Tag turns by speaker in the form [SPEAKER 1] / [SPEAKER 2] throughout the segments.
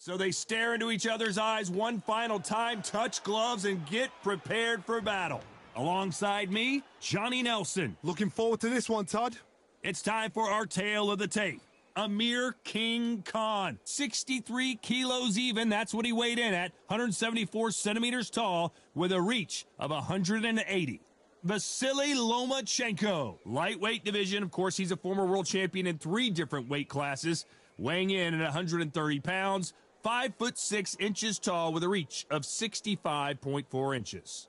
[SPEAKER 1] So they stare into each other's eyes one final time, touch gloves, and get prepared for battle. Alongside me, Johnny Nelson.
[SPEAKER 2] Looking forward to this one, Todd.
[SPEAKER 1] It's time for our tale of the tape. Amir King Khan, 63 kilos even, that's what he weighed in at, 174 centimeters tall, with a reach of 180. Vasily Lomachenko, lightweight division. Of course, he's a former world champion in 3 different weight classes, weighing in at 130 pounds, 5'6" tall, with a reach of 65.4 inches.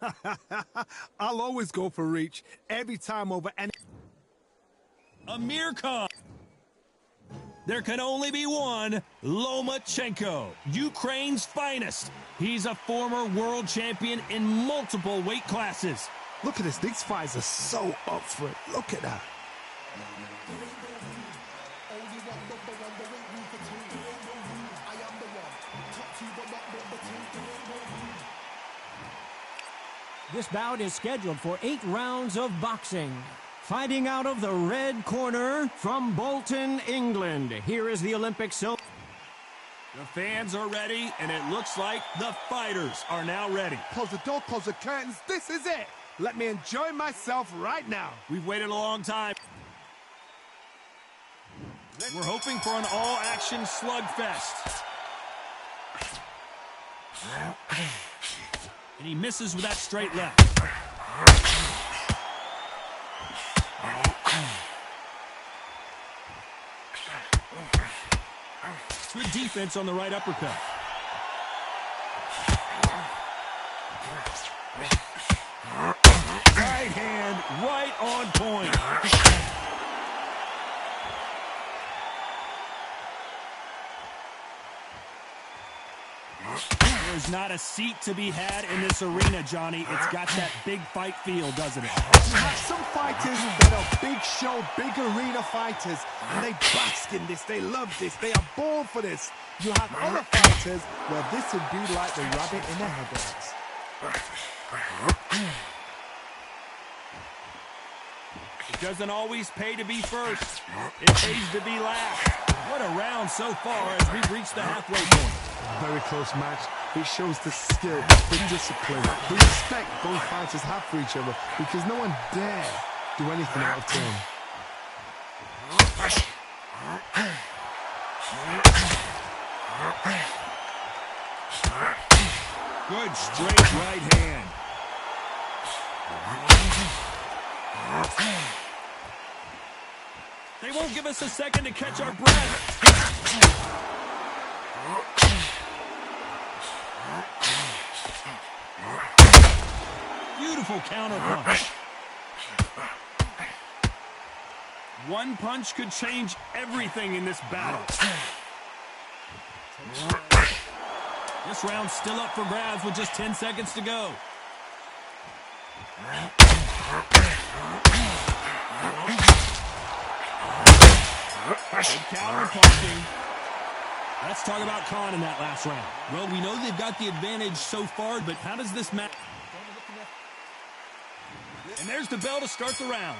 [SPEAKER 2] I'll always go for reach every time over any.
[SPEAKER 1] Amir Khan. There can only be one, Lomachenko, Ukraine's finest. He's a former world champion in multiple weight classes.
[SPEAKER 2] Look at this. These fights are so up for it. Look at that.
[SPEAKER 3] This bout is scheduled for 8 rounds of boxing. Fighting out of the red corner from Bolton, England. Here is the Olympic silver.
[SPEAKER 1] The fans are ready, and it looks like the fighters are now ready.
[SPEAKER 2] Close the door, close the curtains. This is it. Let me enjoy myself right now.
[SPEAKER 1] We've waited a long time. We're hoping for an all-action slugfest. And he misses with that straight left. Good defense on the right uppercut. Right hand, right on point. There's not a seat to be had in this arena, Johnny. It's got that big fight feel, doesn't it?
[SPEAKER 2] You have some fighters that are big show, big arena fighters, and they bask in this. They love this. They are born for this. You have other fighters where this would be like the rabbit in the headlights.
[SPEAKER 1] It doesn't always pay to be first. It pays to be last. What a round so far as we've reached the halfway point.
[SPEAKER 2] Very close match. It shows the skill, the discipline, the respect both fighters have for each other, because no one dare do anything out of turn.
[SPEAKER 1] Good straight right hand. They won't give us a second to catch our breath. Beautiful counter punch. One punch could change everything in this battle. This round's still up for grabs with just 10 seconds to go. Good counter punching. Let's talk about Khan in that last round. Well, we know they've got the advantage so far, but how does this match? And there's the bell to start the round.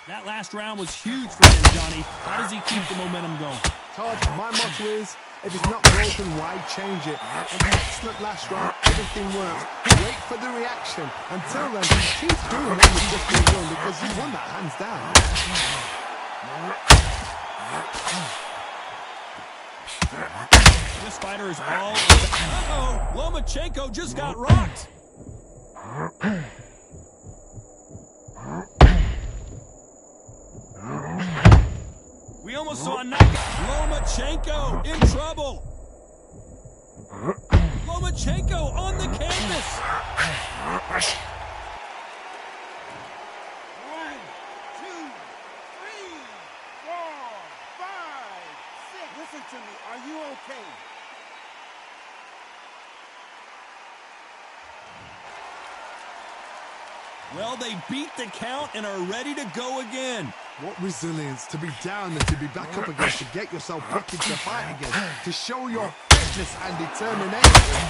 [SPEAKER 1] That last round was huge for him, Johnny. How does he keep the momentum going?
[SPEAKER 2] Todd, my motto is, if it's not broken, why change it? An excellent last round, everything works. Wait for the reaction. Until then, keep doing what you've just been doing, because you won that hands down.
[SPEAKER 1] This fighter is all... Uh-oh! Lomachenko just got rocked! We almost saw a knockout. Lomachenko in trouble. Lomachenko on the canvas.
[SPEAKER 4] 1, 2, 3, 4, 5, 6. Listen to me. Are you okay?
[SPEAKER 1] Well, they beat the count and are ready to go again.
[SPEAKER 2] What resilience to be down and to be back up again, to get yourself back into the fight again, to show your fitness and determination.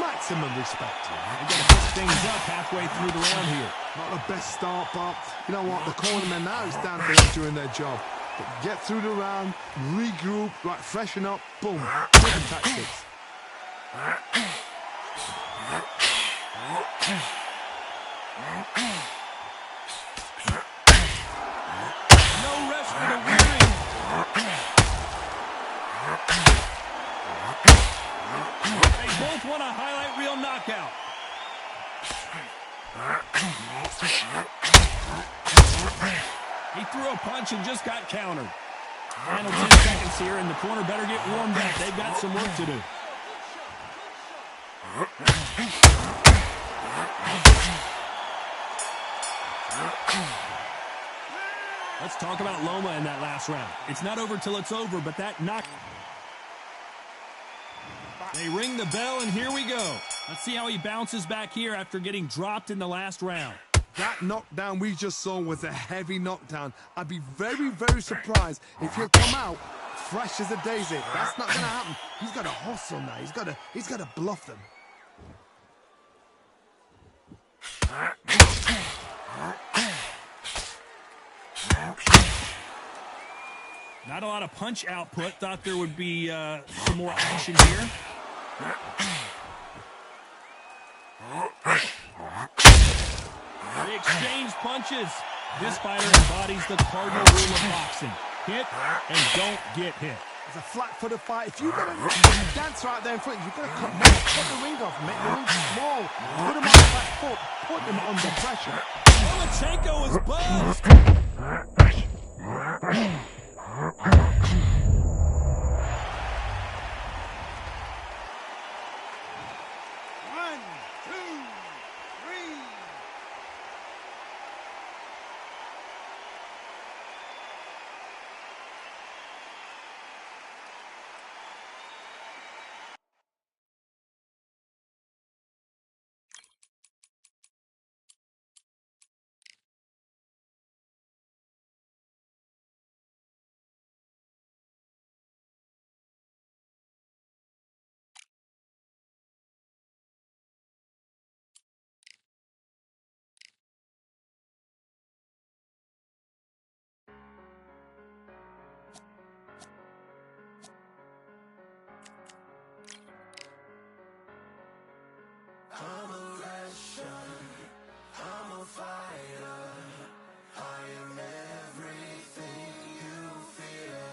[SPEAKER 2] Maximum respect.
[SPEAKER 1] They're going to pick things up halfway through the round here.
[SPEAKER 2] Not the best start, but you know what? The cornermen now is down for them doing their job. But get through the round, regroup, right, freshen up, boom, different tactics.
[SPEAKER 1] No rest for the weary. They both want a highlight reel knockout. He threw a punch and just got countered. Final 10 seconds here, and the corner better get warmed up. They've got some work to do. Let's talk about Loma in that last round. It's not over till it's over, but that knock... They ring the bell, and here we go. Let's see how he bounces back here after getting dropped in the last round.
[SPEAKER 2] That knockdown we just saw was a heavy knockdown. I'd be very, very surprised if he'll come out fresh as a daisy. That's not going to happen. He's got to hustle now. He's got to bluff them.
[SPEAKER 1] Not a lot of punch output. Thought there would be some more action here. They exchange punches. This fighter embodies the cardinal rule of boxing. Hit and don't get hit.
[SPEAKER 2] It's a flat-footed fight. If you've got a dancer out there in front, you've got to cut the ring off, make the ring small, put him on the back foot, put him under pressure.
[SPEAKER 1] Lomachenko is buzzed.
[SPEAKER 4] One, two, three.
[SPEAKER 5] I'm a Russian, I'm a fighter, I am everything you fear.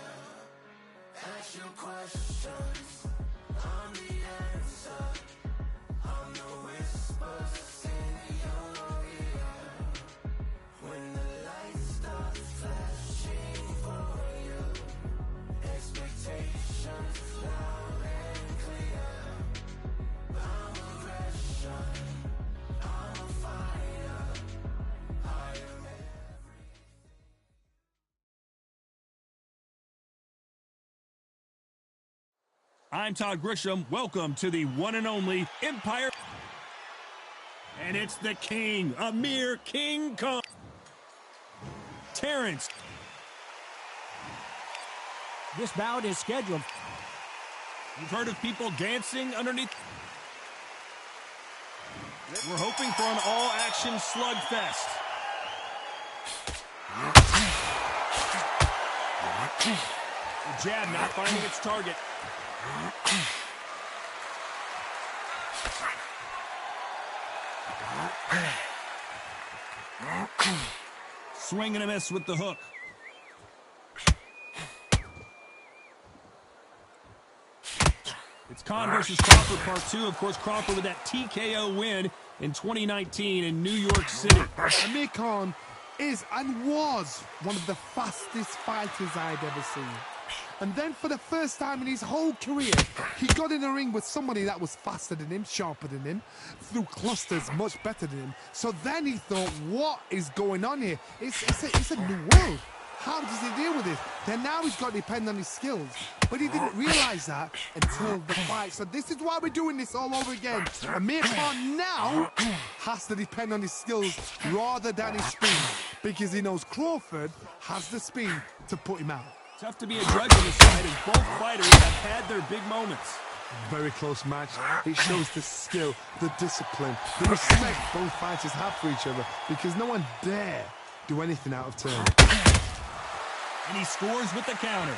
[SPEAKER 5] Ask your questions, I'm the answer, I'm the whispers in your ear. When the lights start flashing for you, expectations loud and clear.
[SPEAKER 1] I'm Todd Grisham. Welcome to the one and only Empire. And it's the king, Amir King Khan. Terrence.
[SPEAKER 3] This bout is scheduled.
[SPEAKER 1] You've heard of people dancing underneath. We're hoping for an all-action slugfest. The jab not finding its target. Swing and a miss with the hook. It's Khan versus Crawford part 2. Of course, Crawford with that TKO win in 2019 in New York City.
[SPEAKER 2] Amir Khan is and was one of the fastest fighters I'd ever seen. And then for the first time in his whole career, he got in a ring with somebody that was faster than him, sharper than him, threw clusters much better than him. So then he thought, what is going on here? It's a new world. How does he deal with it? Then now he's got to depend on his skills. But he didn't realize that until the fight. So this is why we're doing this all over again. Amir Khan now has to depend on his skills rather than his speed. Because he knows Crawford has the speed to put him out.
[SPEAKER 1] Tough to be a judge in this fight, as both fighters have had their big moments.
[SPEAKER 2] Very close match. It shows the skill, the discipline, the respect both fighters have for each other, because no one dare do anything out of turn.
[SPEAKER 1] And he scores with the counter.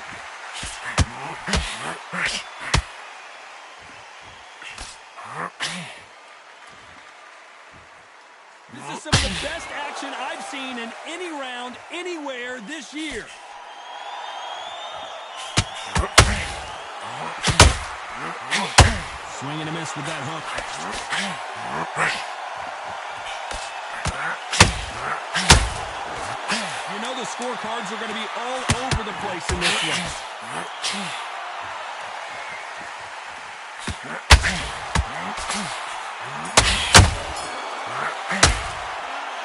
[SPEAKER 1] some of the best action I've seen in any round anywhere this year. Swing and a miss with that hook. You know the scorecards are going to be all over the place in this one.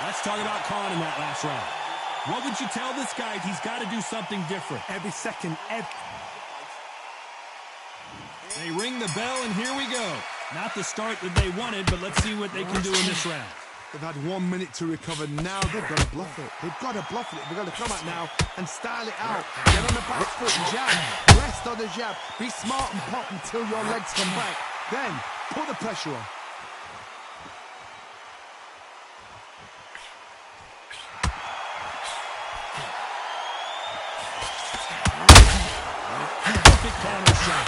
[SPEAKER 1] Let's talk about Khan in that last round. What would you tell this guy? He's got to do something different.
[SPEAKER 2] Every second,
[SPEAKER 1] They ring the bell, and here we go. Not the start that they wanted, but let's see what they can do in this round.
[SPEAKER 2] They've had 1 minute to recover. Now they've got to bluff it. They've got to bluff it. They've got to come out now and style it out. Get on the back foot and jab. Rest on the jab. Be smart and pop until your legs come back. Then put the pressure on.
[SPEAKER 1] Perfect counter shot.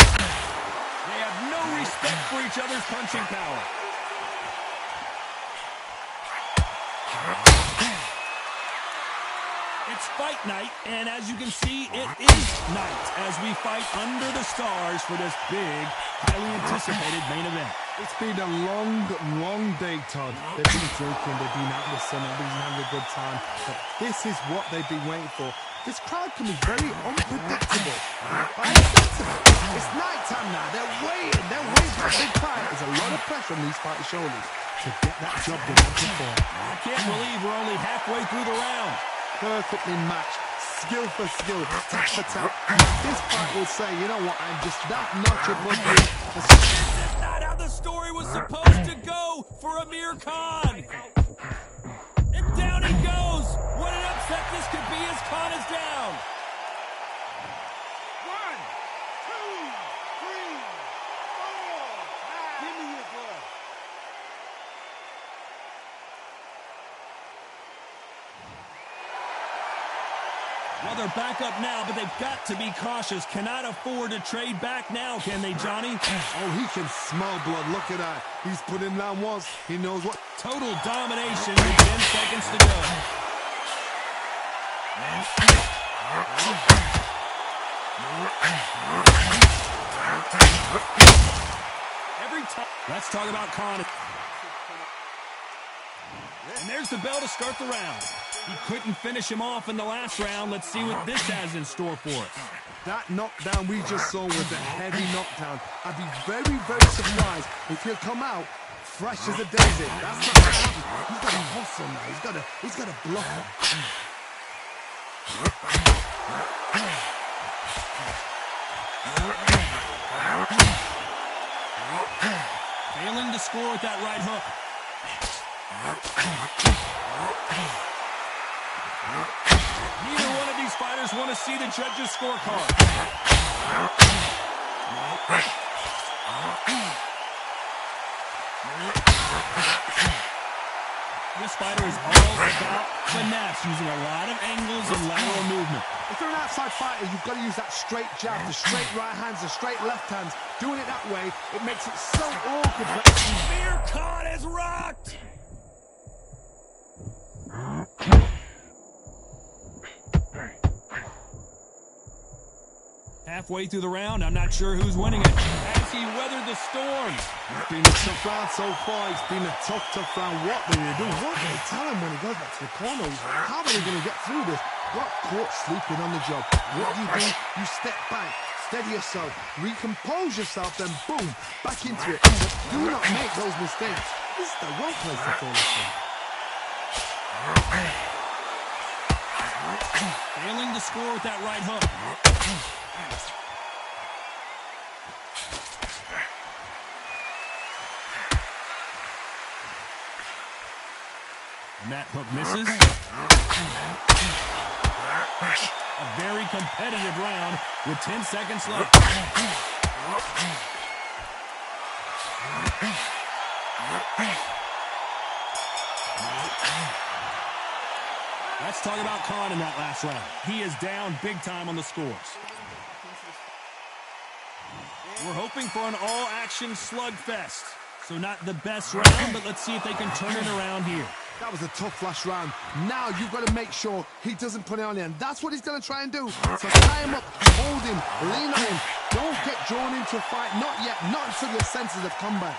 [SPEAKER 1] They have no respect for each other's punching power. It's fight night, and as you can see, it is night as we fight under the stars for this big, highly anticipated main event.
[SPEAKER 2] It's been a long, long day, Todd. They've been drinking, they've been out in the sun, everybody's having a good time. But this is what they've been waiting for. This crowd can be very unpredictable. But I sensible. It's night time now. They're waiting for a big fight. There's a lot of pressure on these fighters' shoulders to get that job done and perform.
[SPEAKER 1] I can't believe we're only halfway through the round.
[SPEAKER 2] Perfectly matched, skill for skill, tap for tap. This fight will say, you know what, I'm just that notch above you.
[SPEAKER 1] This is not how the story was supposed to go for Amir Khan. And down he goes. What an upset this could be as Khan is down.
[SPEAKER 4] 1, 2, 3, 4. Give me your glove.
[SPEAKER 1] Well, they're back up now, but they've got to be cautious. Cannot afford to trade back now, can they, Johnny?
[SPEAKER 2] Oh, he can smell blood. Look at that. He's put him down once. He knows what.
[SPEAKER 1] Total domination with 10 seconds to go. Every time. Let's talk about Khan. And there's the bell to start the round. He couldn't finish him off in the last round. Let's see what this has in store for us.
[SPEAKER 2] That knockdown we just saw was a heavy knockdown. I'd be very, very surprised if he'll come out fresh as a daisy. That's not going to happen. He's got to hustle now. He's got to bluff him.
[SPEAKER 1] Failing to score with that right hook. Neither one of these fighters want to see the judges' scorecard. This fighter is all about finesse, using a lot of angles and lateral movement.
[SPEAKER 2] If you're an outside fighter, you've got to use that straight jab, the straight right hands, the straight left hands. Doing it that way, it makes it so awkward.
[SPEAKER 1] Amir Khan is rocked! Halfway through the round, I'm not sure who's winning it. As he weathered the storm.
[SPEAKER 2] It's been a tough round so far. It's been a tough round. What do they do? What do they tell him when he goes back to the corner? How are they going to get through this? Got caught sleeping on the job. What do? You step back, steady yourself, recompose yourself, then boom, back into it. But do not make those mistakes. This is the wrong place to fall asleep.
[SPEAKER 1] Failing to score with that right hook. And that hook misses. A very competitive round with 10 seconds left. Let's talk about Khan in that last round. He is down big time on the scores. We're hoping for an all-action slugfest. So not the best round, but let's see if they can turn it around here.
[SPEAKER 2] That was a tough last round. Now you've got to make sure he doesn't put it on you, and that's what he's going to try and do. So tie him up, hold him, lean on him. Don't get drawn into a fight. Not yet. Not until your senses have come back.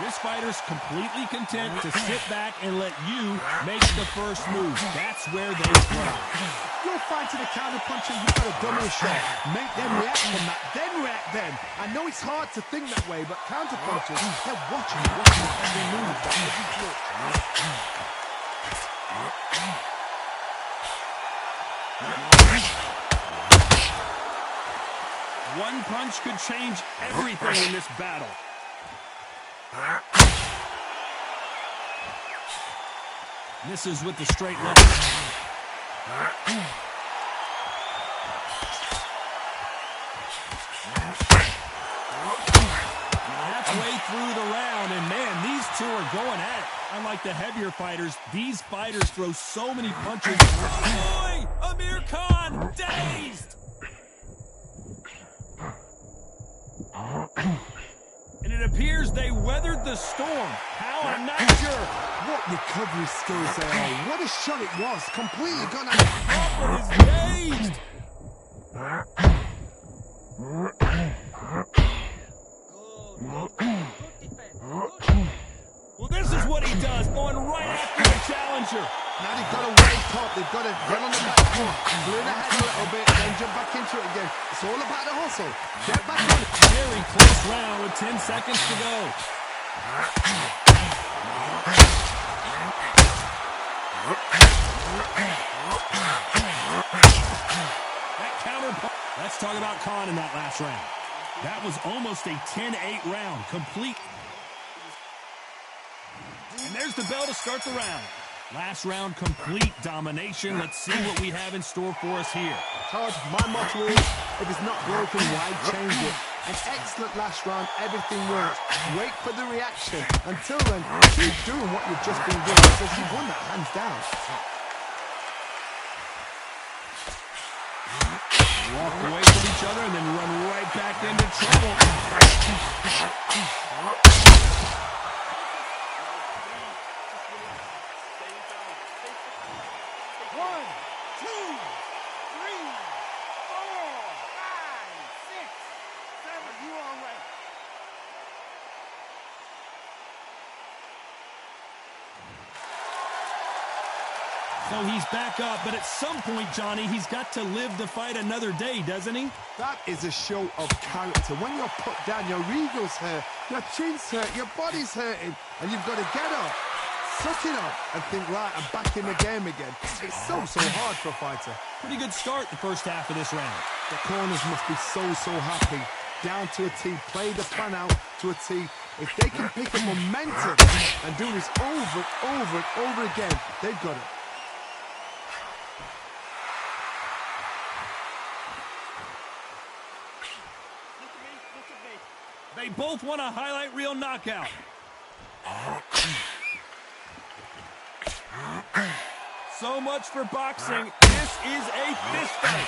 [SPEAKER 1] This fighter's completely content to sit back and let you make the first move. That's where they thrive.
[SPEAKER 2] You're fighting a counter puncher, you've got a dummy shot. Make them react from that, then react then. I know it's hard to think that way, but counter punchers, they're watching every move, every
[SPEAKER 1] punch. One punch could change everything in this battle. Misses with the straight left. Halfway through the round, and man, these two are going at it. Unlike the heavier fighters, these fighters throw so many punches. Oh boy! Amir Khan, dazed! And it appears they weathered the storm. How? I'm not sure.
[SPEAKER 2] What recovery skills they are. What a shot it was. Completely gone out.
[SPEAKER 1] Crawford is dazed. Well, this is what he does, going right after the challenger.
[SPEAKER 2] Now they've got to wake up. They've got to get on the back foot, clear the head a little bit, then jump back into it again. It's all about the hustle. Get back on it.
[SPEAKER 1] Very close round with 10 seconds to go. That counter punch. Let's talk about Khan in that last round. That was almost a 10-8 round, complete. And there's the bell to start the round. Last round, complete domination. Let's see what we have in store for us here.
[SPEAKER 2] Todd, my motto is, if it's not broken, why change it? An excellent last round, everything works. Wait for the reaction. Until then, keep doing what you've just been doing, because you've won that hands down.
[SPEAKER 1] Walk away from each other and then run right back into trouble. So he's back up, but at some point, Johnny, he's got to live to fight another day, doesn't he?
[SPEAKER 2] That is a show of character. When you're put down, your ego's hurt, your chin's hurt, your body's hurting, and you've got to get up, suck it up, and think, right, I'm back in the game again. It's so hard for a fighter.
[SPEAKER 1] Pretty good start the first half of this round.
[SPEAKER 2] The corners must be so happy. Down to a T, play the plan out to a T. If they can pick up momentum and do this over and over again, they've got it.
[SPEAKER 1] They both want a highlight reel knockout. So much for boxing. This is a fist fight.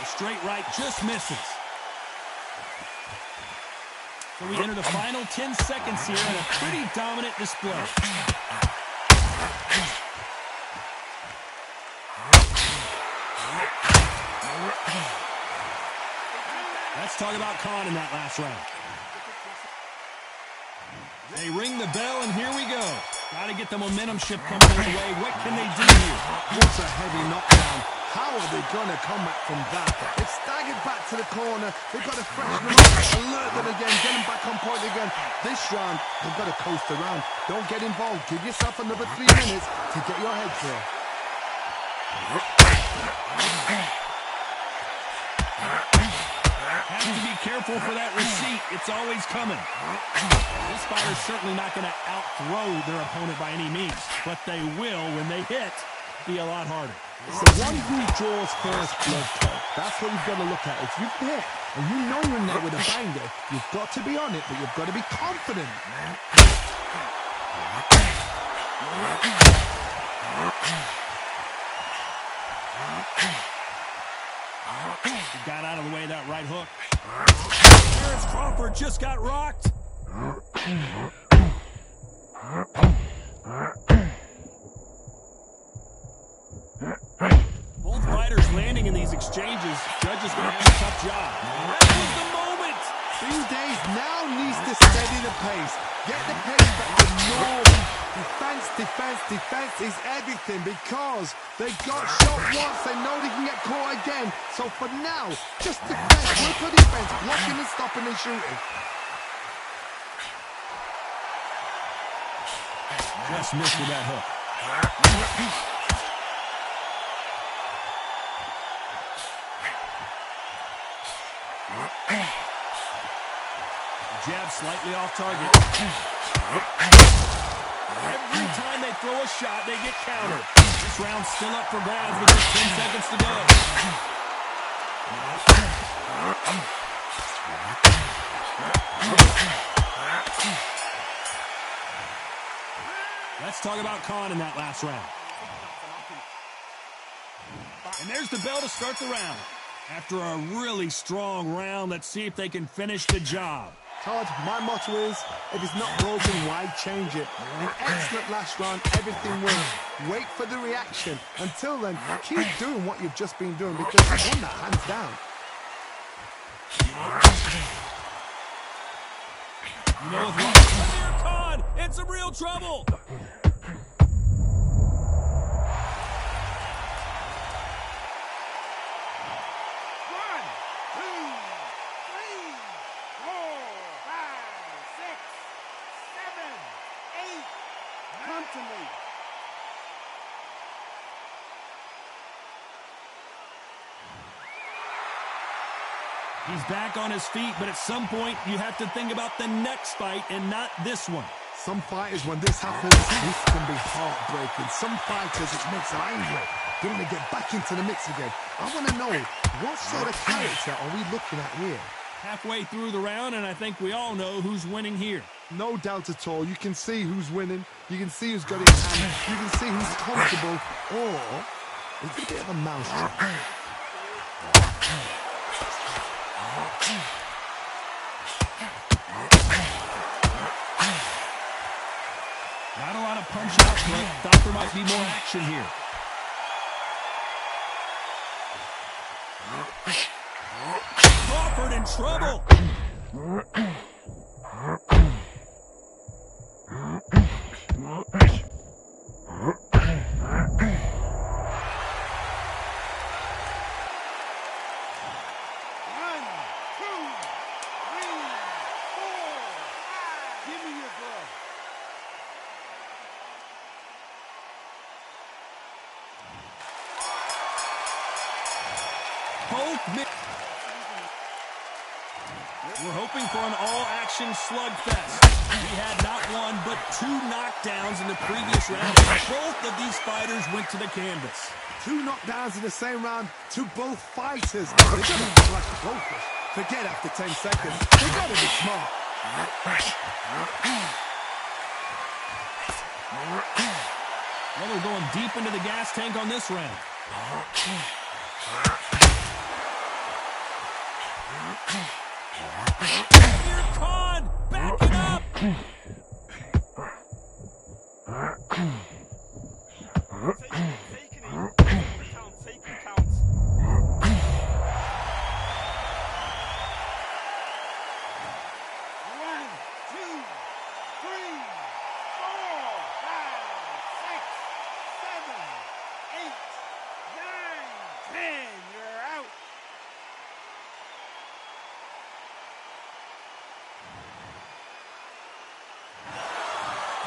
[SPEAKER 1] The straight right just misses. So we enter the final 10 seconds here in a pretty dominant display. Let's talk about Khan in that last round. They ring the bell, and here we go. Got to get the momentum shift coming their way. What can they do here?
[SPEAKER 2] What's a heavy knockdown? How are they going to come back from that? They've staggered back to the corner. They've got to freshen them up, alert them again, get them back on point again. This round, they've got to coast around. Don't get involved. Give yourself another 3 minutes to get your head clear.
[SPEAKER 1] Have to be careful for that receipt. It's always coming. This fighter's certainly not going to out-throw their opponent by any means, but they will, when they hit, be a lot harder.
[SPEAKER 2] It's the one who draws first blood, Todd. That's what you've got to look at. If you hit and you know you're in there with a banger, you've got to be on it, but you've got to be confident.
[SPEAKER 1] He got out of the way of that right hook. Terrence Crawford just got rocked. Both fighters landing in these exchanges. Judges going to have a tough job. That was the moment.
[SPEAKER 2] Few days now needs to steady the pace. Get the pace back to normal. Defense, defense, defense is everything because they got shot once. They know they can get caught again. So for now, just defense, work for defense, blocking and stopping and shooting.
[SPEAKER 1] Just missed with that hook. Jab slightly off target. Every time they throw a shot, they get countered. This round's still up for grabs with just 10 seconds to go. Let's talk about Khan in that last round. And there's the bell to start the round. After a really strong round, let's see if they can finish the job.
[SPEAKER 2] Todd, my motto is, if it's not broken, why change it? An excellent last round, everything wins. Wait for the reaction. Until then, keep doing what you've just been doing because you won that hands down.
[SPEAKER 1] You know, with Amir Khan in some real trouble.
[SPEAKER 4] Come to me.
[SPEAKER 1] He's back on his feet, but at some point, you have to think about the next fight and not this one.
[SPEAKER 2] Some fighters, when this happens, this can be heartbreaking. Some fighters, it makes them angry. They want to get back into the mix again. I want to know, what sort of character are we looking at here?
[SPEAKER 1] Halfway through the round, and I think we all know who's winning here.
[SPEAKER 2] No doubt at all. You can see who's winning. You can see who's got his hand. You can see who's comfortable. Or it's a bit of a mousetrap.
[SPEAKER 1] Not a lot of punch output. Thought there might be more action here. Crawford in trouble. We're hoping for an all-action slugfest. We had not one, but 2 knockdowns in the previous round. Both of these fighters went to the canvas.
[SPEAKER 2] 2 knockdowns in the same round to both fighters. They're going to be like a goldfish. Forget after 10 seconds. They got to be smart.
[SPEAKER 1] Well, we're going deep into the gas tank on this round. Amir Khan, back it up!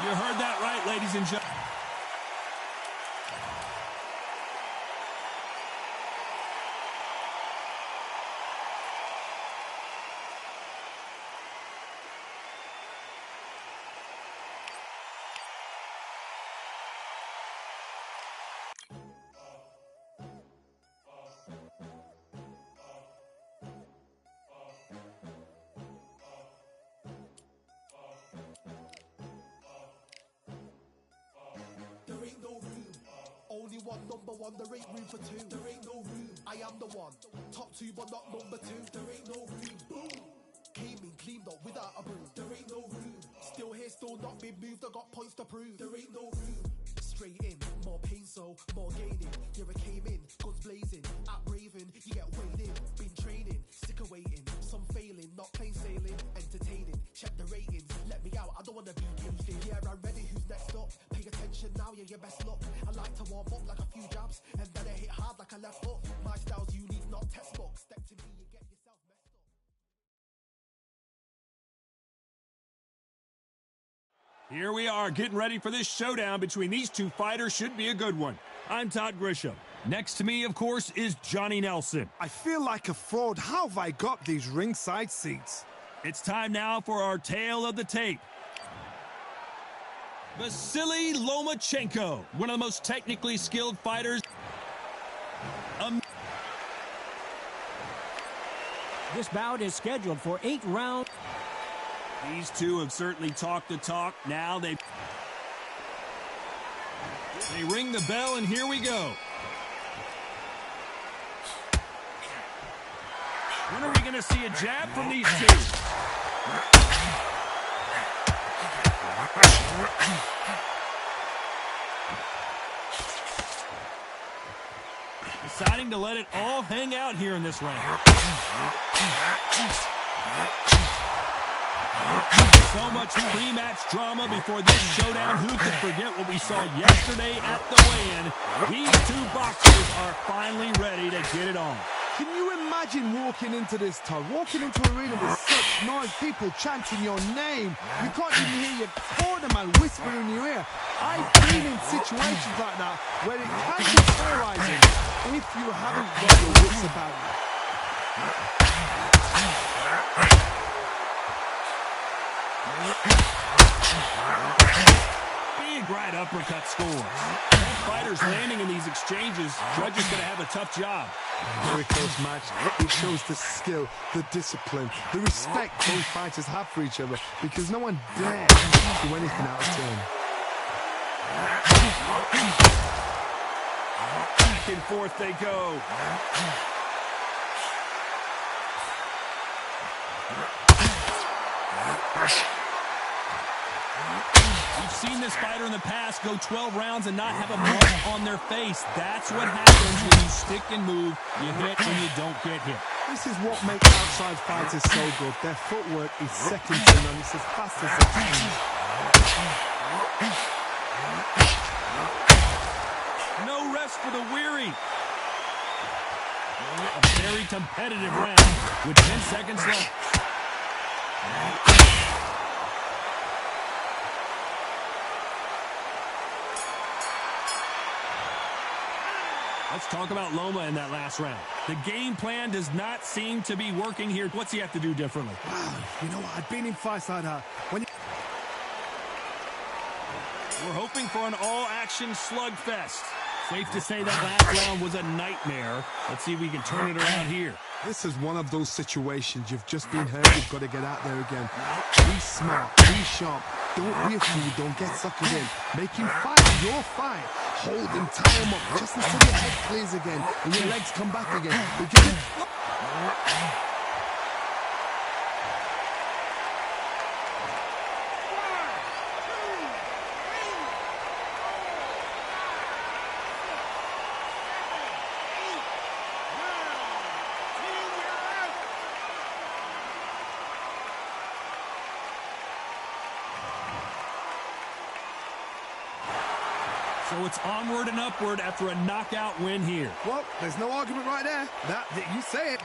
[SPEAKER 1] You heard that right, ladies and gentlemen.
[SPEAKER 6] one, number one, there ain't room for two. There ain't no room. I am the one. Top two, but not number two. There ain't no room. Boom. Came in, cleaned up without a broom. There ain't no room. Still here, still not been moved. I got points to prove. There ain't no room. Straight in, more pain, so more gaining. Yeah, I came in, guns blazing. At Raven, you get weighed in. Been training, sick of waiting. Some failing, not plain sailing. Entertaining, check the ratings. Let me out, I don't wanna be gauged in. Yeah, I'm ready, who's next up? Pay attention now, yeah, your best luck. I like to warm up like a few jabs, and then I hit hard like a left hook. My style's unique, not textbook. Step to me, you get yourself messed up.
[SPEAKER 1] Here we are, getting ready for this showdown between these two fighters. Should be a good one. I'm Todd Grisham. Next to me, of course, is Johnny Nelson.
[SPEAKER 2] I feel like a fraud. How have I got these ringside seats?
[SPEAKER 1] It's time now for our tale of the tape. Vasily Lomachenko, one of the most technically skilled fighters.
[SPEAKER 3] This bout is scheduled for 8 rounds.
[SPEAKER 1] These two have certainly talked the talk. Now they ring the bell, and here we go. When are we going to see a jab from these two? Deciding to let it all hang out here in this round. So much pre-match drama before this showdown. Who could forget what we saw yesterday at the weigh-in? These two boxers are finally ready to get it on.
[SPEAKER 2] Can you imagine walking into this, Todd? Walking into an arena with such noise, people chanting your name. You can't even hear your cornerman whisper in your ear. I've been in situations like that where it can be polarizing if you haven't got your wits about you.
[SPEAKER 1] Big right uppercut scores. Both fighters landing in these exchanges. Judge is going to have a tough job.
[SPEAKER 2] Very close match. It shows the skill, the discipline, the respect both fighters have for each other, because no one dares do anything out of turn.
[SPEAKER 1] Back and forth they go. We've seen this fighter in the past go 12 rounds and not have a mark on their face. That's what happens when you stick and move. You hit when you don't get hit.
[SPEAKER 2] This is what makes outside fighters so good. Their footwork is second to none. It's as fast as they can.
[SPEAKER 1] No rest for the weary. A very competitive round with 10 seconds left. Let's talk about Loma in that last round. The game plan does not seem to be working here. What's he have to do differently?
[SPEAKER 2] Wow, you know what? I've been in fights like that.
[SPEAKER 1] We're hoping for an all-action slugfest. Safe to say that last round was a nightmare. Let's see if we can turn it around here.
[SPEAKER 2] This is one of those situations. You've just been hurt. You've got to get out there again. Be smart. Be sharp. Don't be a fool. Don't get suckered in. Make him fight your fight. Hold him, tie him up, just until your head clears again and your legs come back again.
[SPEAKER 1] So it's onward and upward after a knockout win here.
[SPEAKER 2] Well, there's no argument right there. That you say it.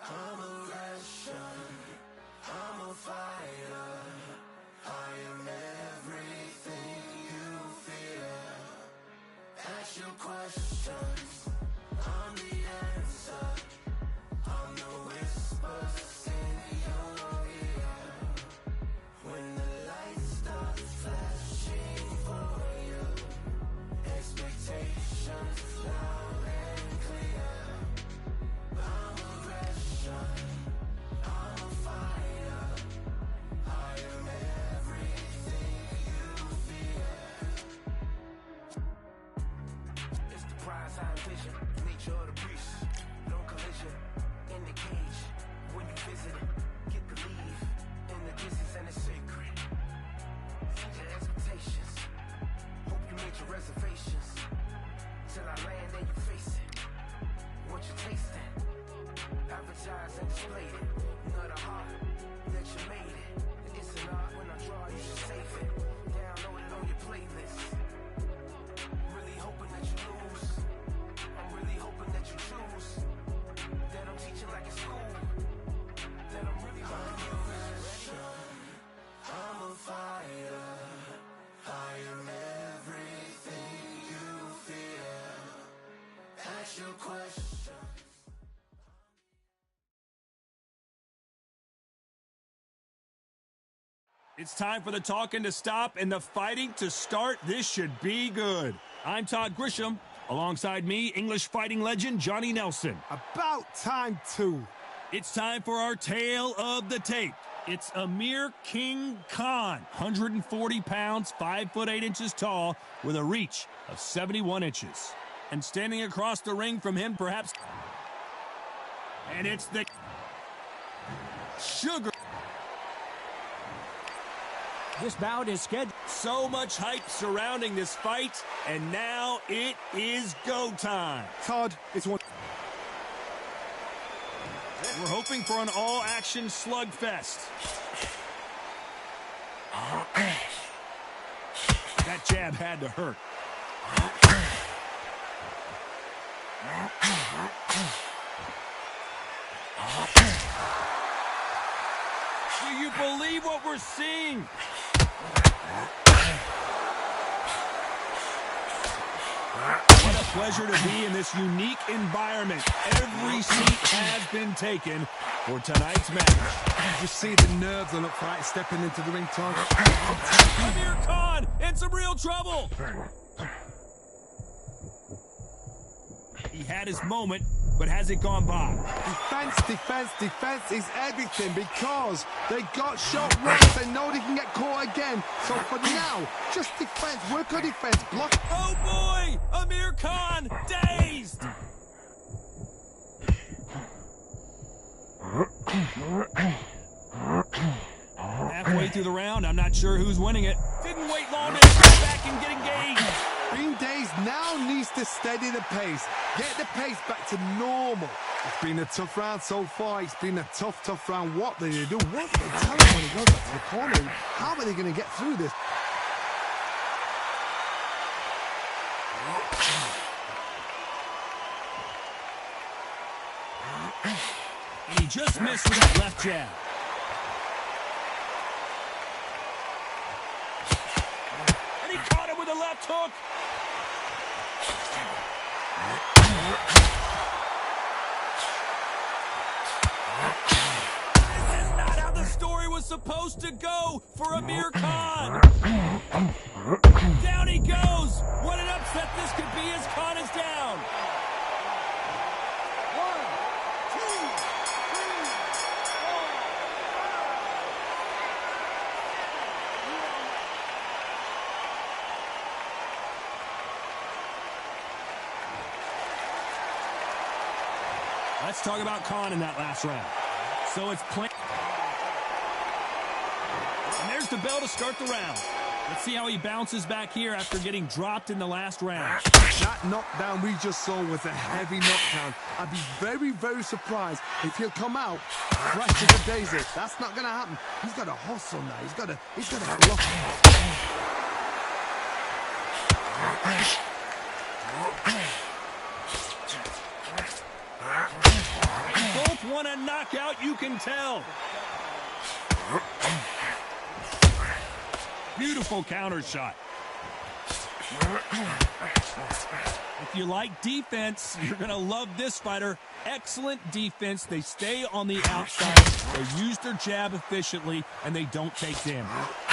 [SPEAKER 5] I'm a Russian, I'm a fighter, I am everything you fear. Ask your questions.
[SPEAKER 1] It's time for the talking to stop and the fighting to start. This should be good. I'm Todd Grisham. Alongside me, English fighting legend Johnny Nelson.
[SPEAKER 2] About time, too.
[SPEAKER 1] It's time for our tale of the tape. It's Amir King Khan, 140 pounds, 5 foot 8 inches tall, with a reach of 71 inches. And standing across the ring from him, perhaps... And it's the... Sugar...
[SPEAKER 3] This bout is scheduled.
[SPEAKER 1] So much hype surrounding this fight, and now it is go time.
[SPEAKER 2] Todd, it's one.
[SPEAKER 1] We're hoping for an all-action slugfest. That jab had to hurt. Do you believe what we're seeing? What a pleasure to be in this unique environment. Every seat has been taken for tonight's match.
[SPEAKER 2] You see the nerves on the fight stepping into the ring, Todd.
[SPEAKER 1] Amir Khan in some real trouble. He had his moment, but has it gone by?
[SPEAKER 2] Defense, defense, defense is everything because they got shot once. They know they can get caught again. So for now, just defense. Work on defense. Block.
[SPEAKER 1] Oh boy! Amir Khan dazed! Halfway through the round, I'm not sure who's winning it. Didn't wait long to get back and get engaged.
[SPEAKER 2] Being dazed now needs to steady the pace. Get the pace back to normal. It's been a tough round so far. It's been a tough round. What do they do? What do they tell him when he goes back to the corner? How are they going to get through this?
[SPEAKER 1] And he just missed with that left jab. And he caught him with a left hook. This is not how the story was supposed to go for Amir Khan. Down he goes. What an upset this could be as Khan is down.
[SPEAKER 4] 1, 2, 3, 4.
[SPEAKER 1] Let's talk about Khan in that last round. So it's plain. And there's the bell to start the round. Let's see how he bounces back here after getting dropped in the last round.
[SPEAKER 2] That knockdown we just saw was a heavy knockdown. I'd be very, very surprised if he'll come out fresh as a daisy. That's not going to happen. He's got to hustle now. He's got to block.
[SPEAKER 1] Both want a knockout, you can tell. Beautiful counter shot. If you like defense, you're going to love this fighter. Excellent defense. They stay on the outside. They use their jab efficiently, and they don't take damage.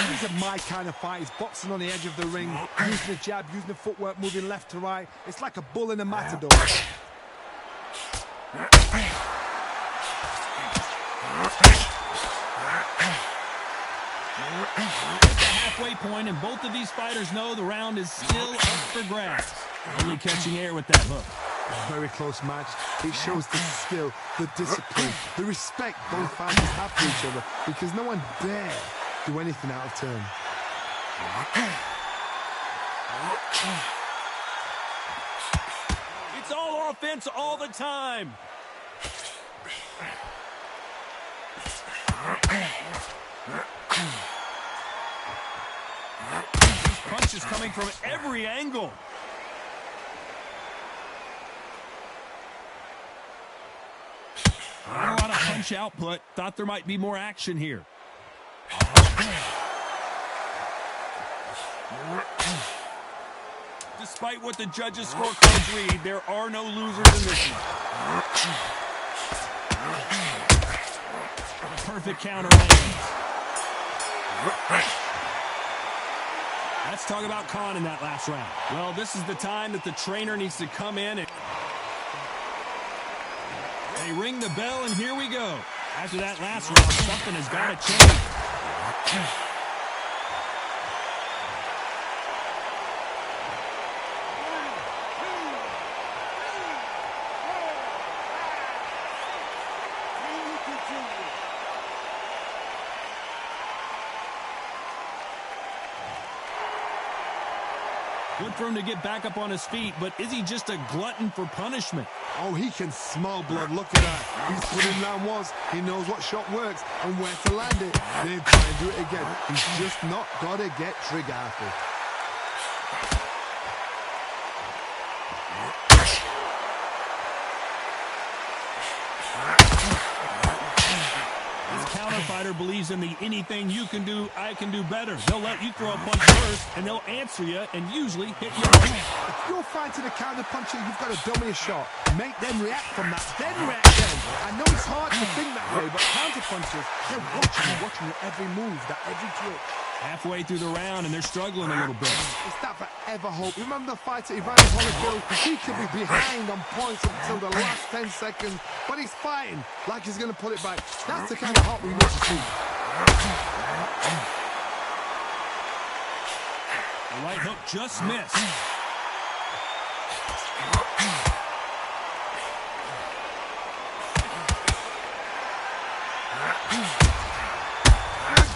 [SPEAKER 2] These are my kind of fighters, boxing on the edge of the ring, using the jab, using the footwork, moving left to right. It's like a bull in a matador.
[SPEAKER 1] Halfway point, and both of these fighters know the round is still up for grabs. Only catching air with that hook.
[SPEAKER 2] A very close match. It shows the skill, the discipline, the respect both fighters have for each other because no one dare do anything out of turn.
[SPEAKER 1] It's all offense all the time. These punches coming from every angle. Not a lot of punch output. Thought there might be more action here. Despite what the judges' scorecards read, there are no losers in this one. Perfect counter lands. Let's talk about Khan in that last round. Well, this is the time that the trainer needs to come in and they ring the bell, and here we go. After that last round, something has got to change. Good for him to get back up on his feet, but is he just a glutton for punishment?
[SPEAKER 2] Oh, he can smell blood. Look at that. He's put in round once. He knows what shot works and where to land it. Then try and do it again. He's just not got to get trigger happy.
[SPEAKER 1] Fighter believes in the anything you can do, I can do better. They'll let you throw a punch first, and they'll answer you and usually hit you.
[SPEAKER 2] If you're fighting a counter puncher, you've got to dummy a shot. Make them react from that, then react then. I know it's hard to think that way, but counter punchers, they're watching every move, that every twitch.
[SPEAKER 1] Halfway through the round, and they're struggling a little bit.
[SPEAKER 2] Is that forever hope? Remember the fighter Evander Holyfield? He could be behind on points until the last 10 seconds, but he's fighting like he's going to pull it back. That's the kind of hope we need to see.
[SPEAKER 1] The right hook just missed.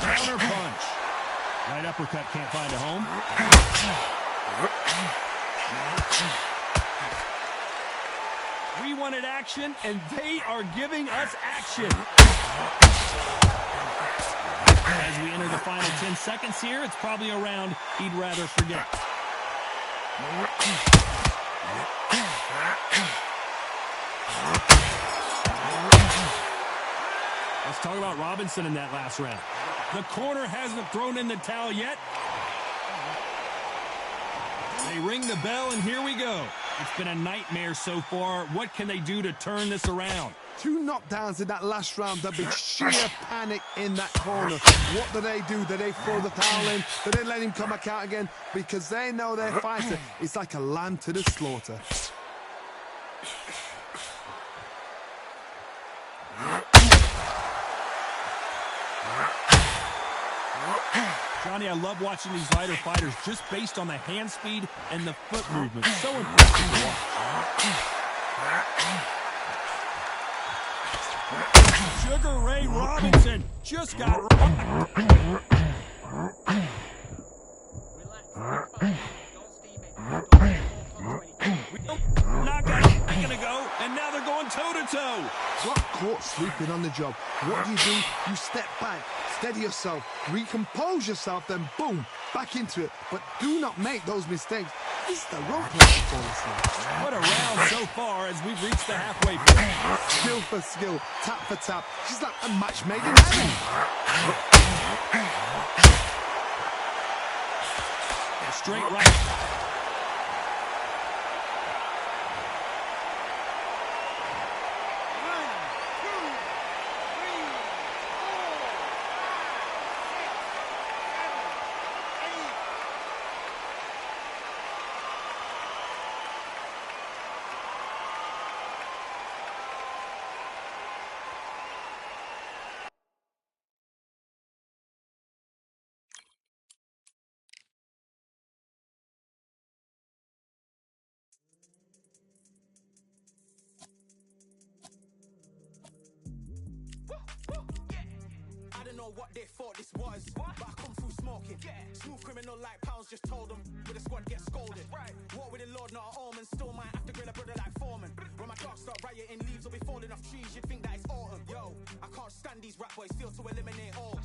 [SPEAKER 1] Counter punch. Right uppercut can't find a home. We wanted action, and they are giving us action. As we enter the final 10 seconds here, it's probably a round he'd rather forget. Let's talk about Robinson in that last round. The corner hasn't thrown in the towel yet. They ring the bell, and here we go. It's been a nightmare so far. What can they do to turn this around?
[SPEAKER 2] 2 knockdowns in that last round. There'll be sheer panic in that corner. What do? Do they throw the towel in? Do they let him come back out again? Because they know their fighter is like a lamb to the slaughter.
[SPEAKER 1] Johnny, I love watching these lighter fighters just based on the hand speed and the foot movement. So impressive to watch. Sugar Ray Robinson just got rocked. Knockout gonna go, and now they're going toe-to-toe.
[SPEAKER 2] Got caught sleeping on the job. What do? You step back, steady yourself, recompose yourself, then boom, back into it. But do not make those mistakes. This is the wrong place to fall asleep.
[SPEAKER 1] What a round so far as we've reached the halfway point.
[SPEAKER 2] Skill for skill, tap for tap. She's like a match made in heaven.
[SPEAKER 1] Straight right.
[SPEAKER 6] I don't know what they thought this was, but I come through smoking. Smooth criminal like pounds, just told them with the squad get scolded. War with the Lord, not an omen. Still might have to grill a brother like Foreman. When my dogs start rioting, leaves will be falling off trees. You'd think that it's autumn. Yo, I can't stand these rap boys. Feel to eliminate all.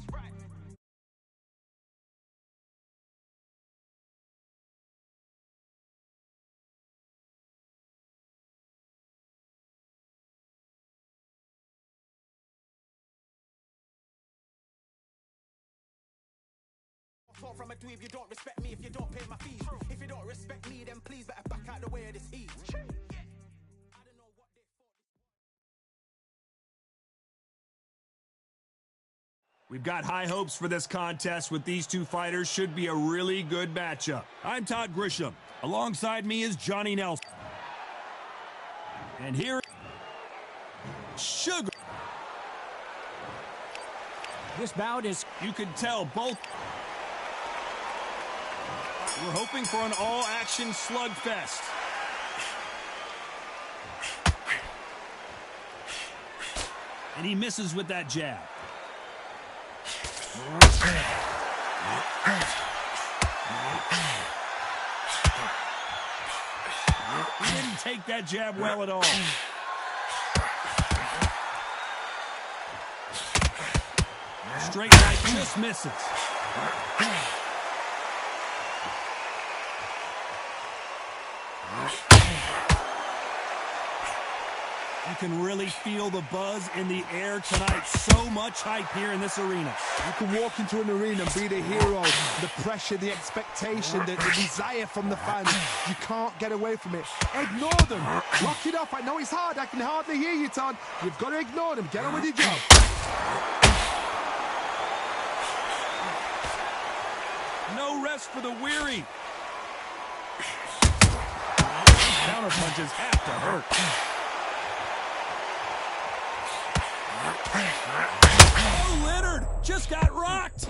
[SPEAKER 6] Talk from a dweeb, you don't respect me if you don't pay my fees. If you don't respect me, then please better back out the way of this heat. I don't know what they thought.
[SPEAKER 1] We've got high hopes for this contest with these two fighters. Should be a really good matchup. I'm Todd Grisham. Alongside me is Johnny Nelson. And here, Sugar.
[SPEAKER 3] This bout is...
[SPEAKER 1] You can tell both. We're hoping for an all-action slugfest. And he misses with that jab. He didn't take that jab well at all. Straight right just misses. You can really feel the buzz in the air tonight. So much hype here in this arena.
[SPEAKER 2] You can walk into an arena and be the hero. The pressure, the expectation, the desire from the fans. You can't get away from it. Ignore them. Lock it off. I know it's hard. I can hardly hear you, Todd. You've got to ignore them. Get on with your job.
[SPEAKER 1] No rest for the weary. Counter punches have to hurt. Oh, Leonard just got rocked.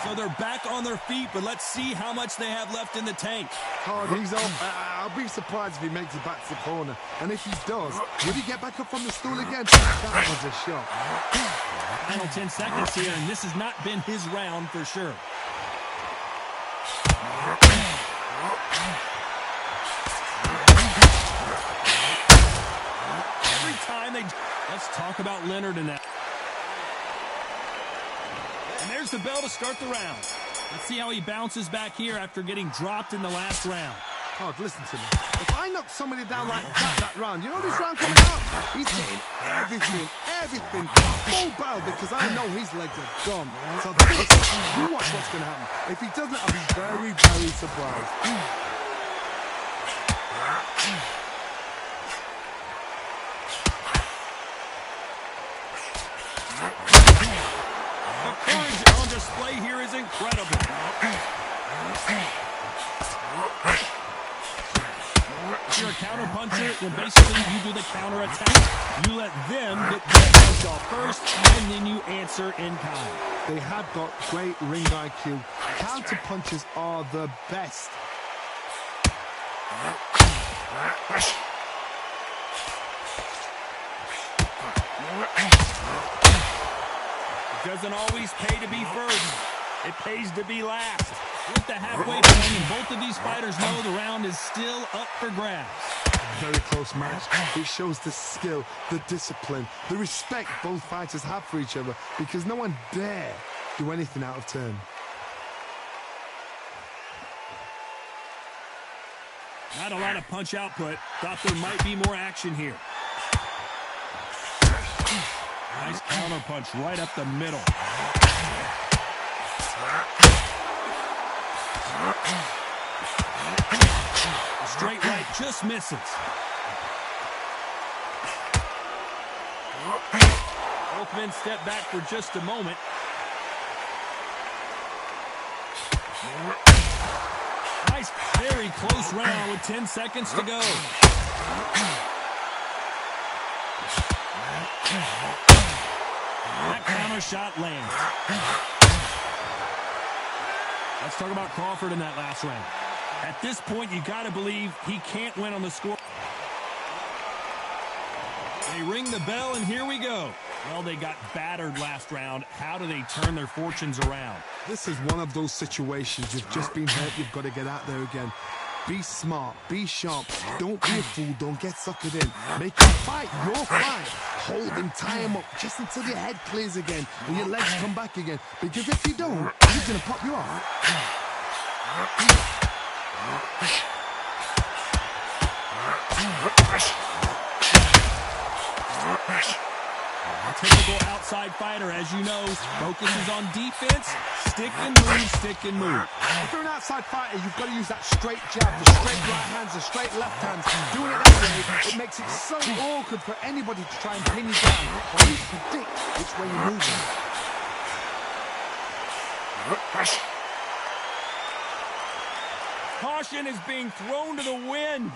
[SPEAKER 1] So they're back on their feet, but let's see how much they have left in the tank.
[SPEAKER 2] Hard, he's on. I'll be surprised if he makes it back to the corner. And if he does, will he get back up on the stool again? That was a shot.
[SPEAKER 1] Final 10 seconds here, and this has not been his round for sure. Every time they... Let's talk about Leonard in that. And there's the bell to start the round. Let's see how he bounces back here after getting dropped in the last round.
[SPEAKER 2] Todd, listen to me. If I knock somebody down like that round, you know this round coming out? He's getting everything full barrel because I know his legs are gone. So you watch what's going to happen. If he doesn't, I'll be very, very surprised.
[SPEAKER 1] The courage on display here is incredible. If you're a counter puncher, then basically you do the counter attack. You let them get their punch off first, and then you answer in kind.
[SPEAKER 2] They have got great ring IQ. Counter punches are the best.
[SPEAKER 1] It doesn't always pay to be first. It pays to be last. We're at the halfway point, and both of these fighters know the round is still up for grabs.
[SPEAKER 2] Very close match. It shows the skill, the discipline, the respect both fighters have for each other because no one dare do anything out of turn.
[SPEAKER 1] Not a lot of punch output. Thought there might be more action here. Nice counter punch right up the middle. Straight right just misses. Both men step back for just a moment. Nice, very close round with 10 seconds to go. That counter shot lands. Let's talk about Crawford in that last round. At this point, you got to believe he can't win on the score. They ring the bell, and here we go. Well, they got battered last round. How do they turn their fortunes around?
[SPEAKER 2] This is one of those situations. You've just been hurt. You've got to get out there again. Be smart. Be sharp. Don't be a fool. Don't get suckered in. Make him fight. Your fight. Hold him. Tie him up just until your head clears again and your legs come back again. Because if you don't, he's going to pop you off.
[SPEAKER 1] A typical outside fighter, as you know, focuses on defense, stick and move, stick and move.
[SPEAKER 2] If you're an outside fighter, you've got to use that straight jab, the straight right hands, the straight left hands. Doing it that way, it makes it so awkward for anybody to try and pin you down, or at least predict which way you're moving.
[SPEAKER 1] Caution is being thrown to the wind.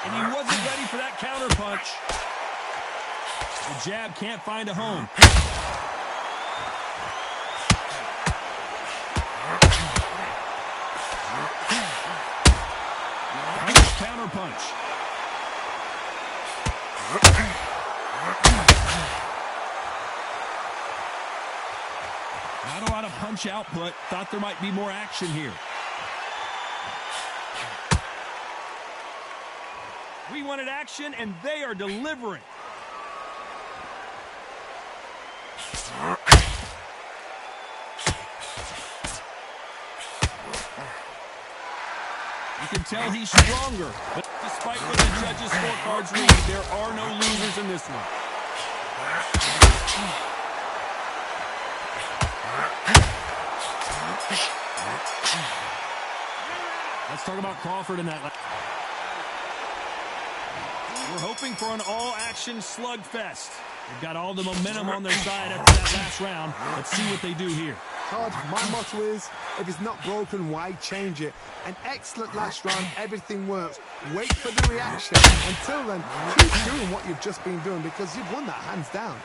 [SPEAKER 1] And he wasn't ready for that counter punch. The jab can't find a home. Counter punch. Not a lot of punch output. Thought there might be more action here. We wanted action, and they are delivering. You can tell he's stronger, but despite what the judges' scorecards read, there are no losers in this one. Let's talk about Crawford in that. We're hoping for an all-action slugfest. They've got all the momentum on their side after that last round. Let's see what they do here.
[SPEAKER 2] Todd, my motto is, if it's not broken, why change it? An excellent last round, everything works. Wait for the reaction. Until then, keep doing what you've just been doing because you've won that hands down.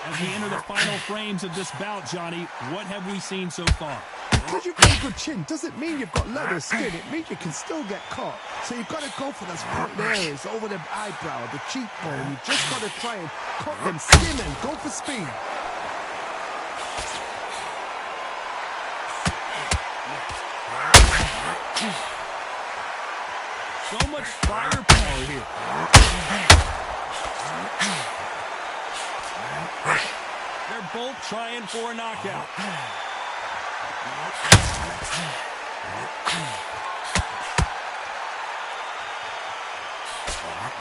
[SPEAKER 1] As we enter the final frames of this bout, Johnny, what have we seen so far?
[SPEAKER 2] Because you've got a good chin doesn't mean you've got leather skin. It means you can still get caught. So you've got to go for those point areas, over the eyebrow, the cheekbone. You've just got to try and cut them, skin them, go for speed.
[SPEAKER 1] So much firepower here. They're both trying for a knockout.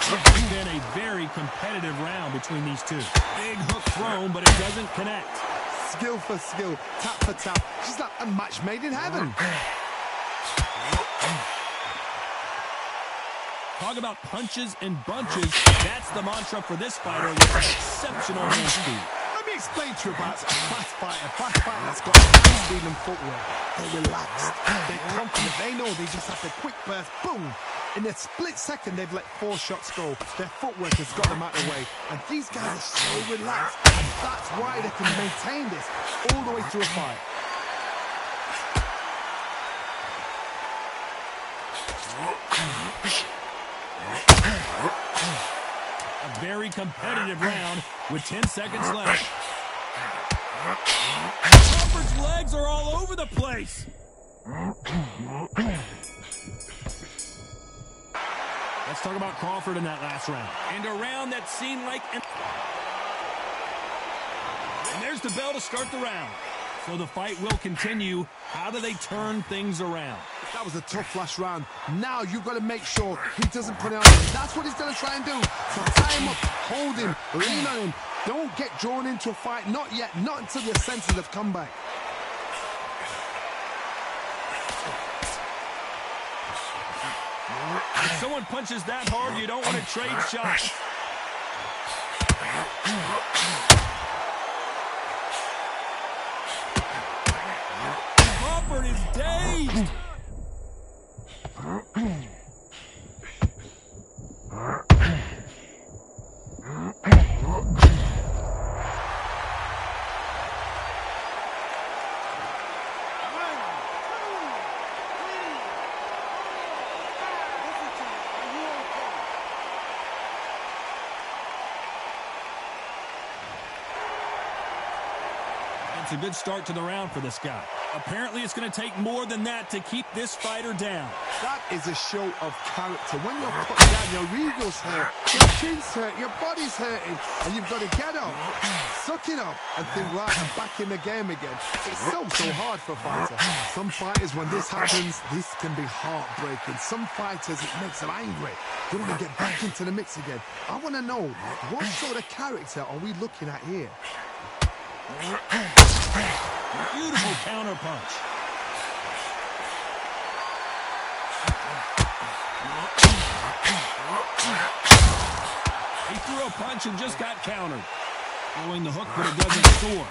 [SPEAKER 1] It's been a very competitive round between these two. Big hook thrown, but it doesn't connect.
[SPEAKER 2] Skill for skill, tap for tap. She's like a match made in heaven.
[SPEAKER 1] Talk about punches and bunches. That's the mantra for this fighter with exceptional hand speed.
[SPEAKER 2] Let me explain to you about a fast fighter. Fast fighter that's got hand speed and footwork. They're relaxed. They're confident. They know they just have the quick burst. Boom. In a split second, they've let 4 shots go. Their footwork has got them out of the way. And these guys are so relaxed. And that's why they can maintain this all the way through a fight.
[SPEAKER 1] A very competitive round with 10 seconds left. Crawford's legs are all over the place. Let's talk about Crawford in that last round. And a round that seemed like... And there's the bell to start the round. So the fight will continue. How do they turn things around?
[SPEAKER 2] That was a tough last round. Now you've got to make sure he doesn't put it on. That's what he's going to try and do. So tie him up, hold him, lean on him. Don't get drawn into a fight. Not yet. Not until your senses have come back.
[SPEAKER 1] If someone punches that hard, you don't want to trade shots. Crawford is dazed. It's a good start to the round for this guy. Apparently, it's going to take more than that to keep this fighter down.
[SPEAKER 2] That is a show of character. When you're put down, your ego's hurt, your chin's hurt, your body's hurting, and you've got to get up, suck it up, and think, right, I'm back in the game again. It's so hard for a fighter. Some fighters, when this happens, this can be heartbreaking. Some fighters, it makes them angry. They want to get back into the mix again. I want to know, what sort of character are we looking at here?
[SPEAKER 1] Beautiful counter punch. He threw a punch and just got countered. Throwing the hook, but it doesn't soar.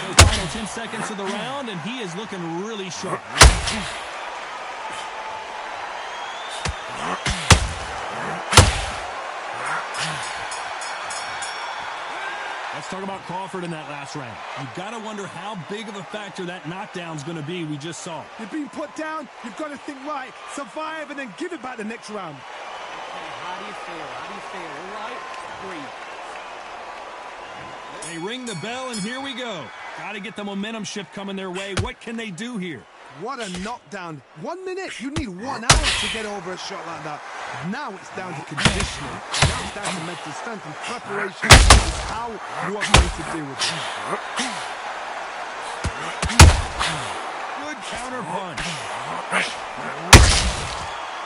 [SPEAKER 1] The final 10 seconds of the round, and he is looking really sharp. Let's talk about Crawford in that last round. You've got to wonder how big of a factor that knockdown's going to be we just saw.
[SPEAKER 2] You've been put down, you've got to think, right, survive and then give it back the next round.
[SPEAKER 7] How do you feel? How do you feel? All right? Breathe.
[SPEAKER 1] They ring the bell, and here we go. Got to get the momentum shift coming their way. What can they do here?
[SPEAKER 2] What a knockdown. 1 minute, you need 1 hour to get over a shot like that. Now it's down to conditioning. Now it's down to mental strength and preparation. Is how you are going to deal with it.
[SPEAKER 1] Good counter punch.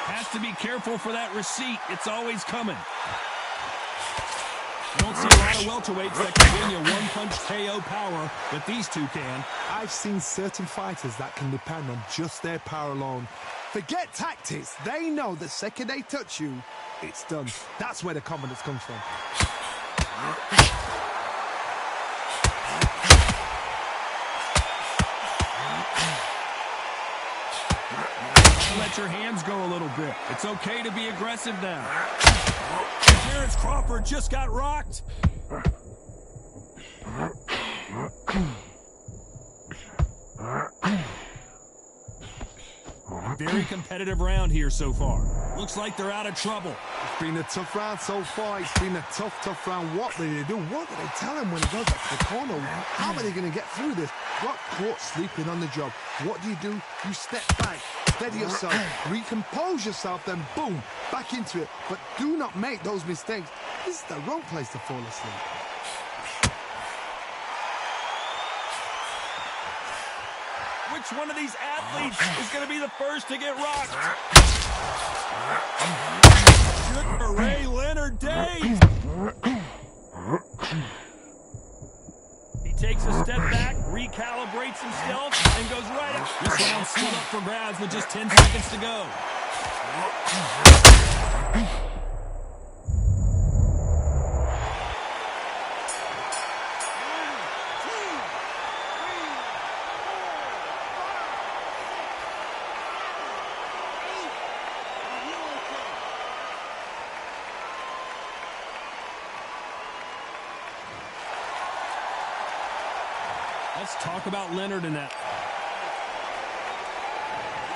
[SPEAKER 1] Has to be careful for that receipt. It's always coming. You don't see a lot of welterweights that can bring you one-punch KO power, but these two can.
[SPEAKER 2] I've seen certain fighters that can depend on just their power alone. Forget tactics. They know the second they touch you, it's done. That's where the confidence comes from.
[SPEAKER 1] Let your hands go a little bit. It's okay to be aggressive now. Terrence Crawford just got rocked. Very competitive round here so far. Looks like they're out of trouble.
[SPEAKER 2] It's been a tough round so far. It's been a tough round. What do they do? What do they tell him when he goes back to the corner? How are they going to get through this? Got caught sleeping on the job. What do? You step back, steady yourself, recompose yourself, then boom, back into it. But do not make those mistakes. This is the wrong place to fall asleep.
[SPEAKER 1] Which one of these athletes is going to be the first to get rocked? Good for Ray Leonard Days. He takes a step back, recalibrates himself, and goes right up. This round's still up for grabs with just 10 seconds to go. Let's talk about Leonard in that.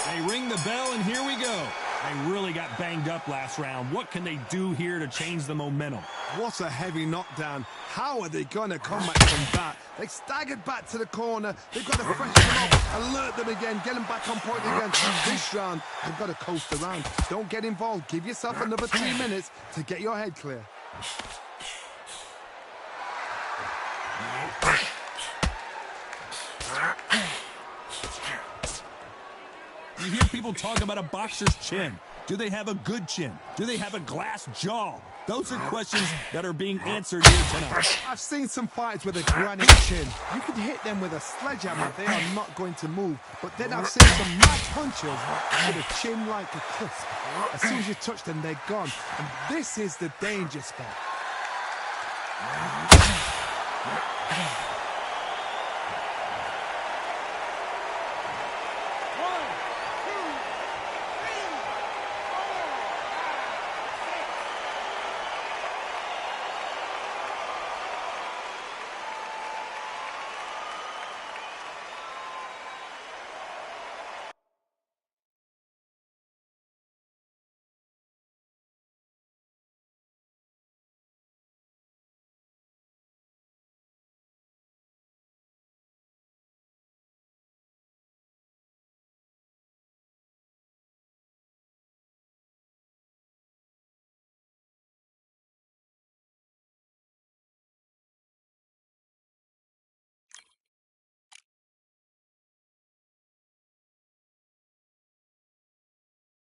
[SPEAKER 1] They ring the bell, and here we go. They really got banged up last round. What can they do here to change the momentum?
[SPEAKER 2] What a heavy knockdown. How are they going to come back from that? They staggered back to the corner. They've got to freshen them up, alert them again, get them back on point again. This round, they've got to coast around. Don't get involved. Give yourself another 3 minutes to get your head clear.
[SPEAKER 1] You hear people talk about a boxer's chin. Do they have a good chin? Do they have a glass jaw? Those are questions that are being answered here tonight.
[SPEAKER 2] I've seen some fights with a granite chin. You could hit them with a sledgehammer. They are not going to move. But then I've seen some mad punchers with a chin like a crisp. As soon as you touch them, they're gone. And this is the danger spot.